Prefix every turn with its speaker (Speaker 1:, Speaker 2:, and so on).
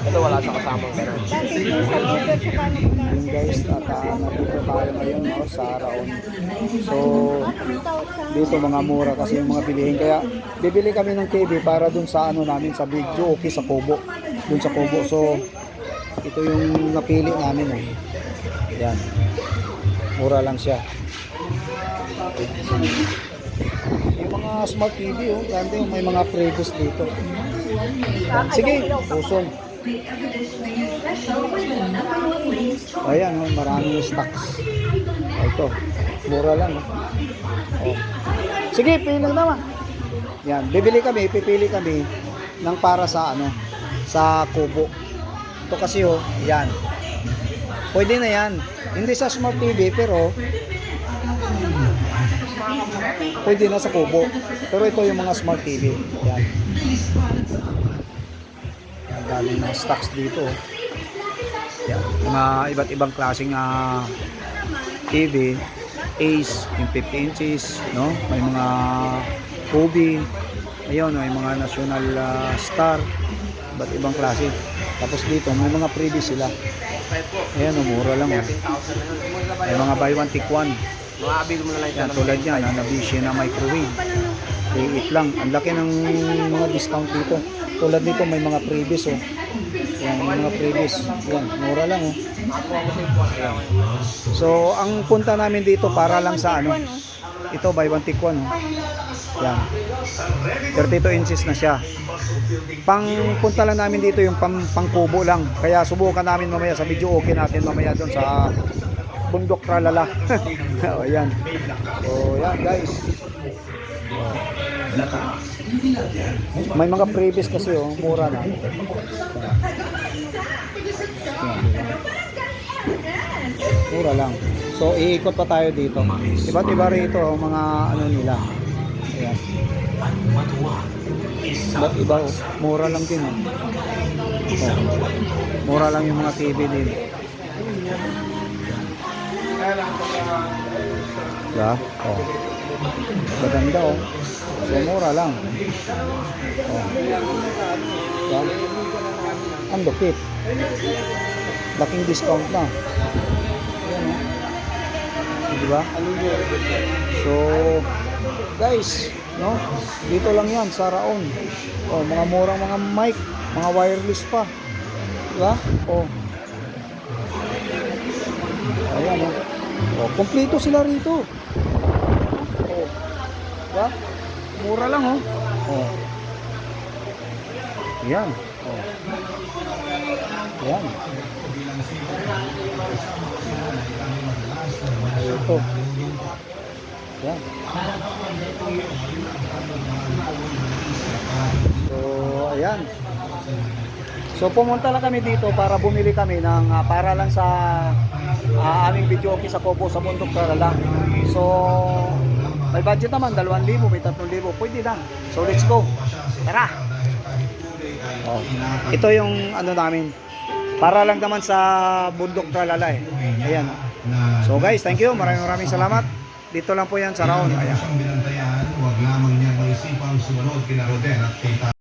Speaker 1: Ito wala sa kasamang ganun.
Speaker 2: Dati yung sa order sa paano
Speaker 3: Yun guys, at nandito tayo ngayon no, sa Araon. So,
Speaker 2: 3,000.
Speaker 3: dito mga mura kasi yung mga bilihin. Kaya bibili kami ng TV para dun sa ano namin, sa video, okay, sa Kubo. Dun sa Kubo. So, ito yung napili namin. Eh. Yan. Mura lang siya. Yung mga smart TV, oh, ganda yung may mga previous dito. Sige, pusong. Ayan, oh, maraming stocks. Ito, mura lang. Oh. Sige, pili naman. Yan, pipili kami ng para sa ano, sa Kubo. Ito kasi oh, yan. Pwede na yan. Hindi sa smart TV pero pwede na sa Kubo. Pero ito yung mga smart TV. Yan. Ang daming mga stocks dito. Yan. Mga iba't ibang klaseng TV. Ace, yung 50 inches, no? May mga Kobe. Ayun, may mga national star. Iba't ibang klase. Tapos dito, may mga freebies sila. Ayan, mura lang. Oh. May mga buy one, take one.
Speaker 1: Mga mo na lang
Speaker 3: Yan, tulad yan, Nabishi na microwave. Liit lang. Ang laki ng mga discount dito. Tulad dito, may mga freebies. Oh. Yan, may mga freebies. Yan, mura lang. Oh. Yan. So, ang punta namin dito para lang sa ano. Ito, buy one, take one. Oh. Yan. 32 inches na siya. Pang punta lang namin dito yung pang kubo lang. Kaya subukan namin mamaya sa video, okay natin mamaya doon sa bundok tralala. O yan. O yan guys. May mga previous kasi oh, mura na. Yan. Mura lang. So iikot pa tayo dito. Iba't iba rito oh, mga ano nila. Ayan. Iba't iba oh. Mura lang din oh. Oh. Mura lang yung mga TV din. Diba? Oh. Maganda oh. So mura lang. Oh. Diba? Ang lupit. Laking discount na. Ayan oh. Diba? So guys, no? Dito lang 'yan sa Araon. Oh, mga murang mga mic, mga wireless pa. Diba? Oh. Ayan oh. Oh, kompleto sila rito. Oh. Diba? Mura lang oh. Oh. Ayan. Oh. Ayan. Ito. Ayan. So, ayan. So, pumunta lang kami dito para bumili kami ng para lang sa aming video okay sa Kubo sa Bundok Tralala. So, may budget naman, 2,000, may 3,000, pwede lang. So, let's go. Tara! Oh, ito yung ano namin. Para lang naman sa Bundok Tralala eh. Ayan. So guys, thank you. Maraming salamat. Dito lang po yan sa Araon. Ayan.
Speaker 4: Huwag lamang niya mag-isipang sumunod kina Roden at kita.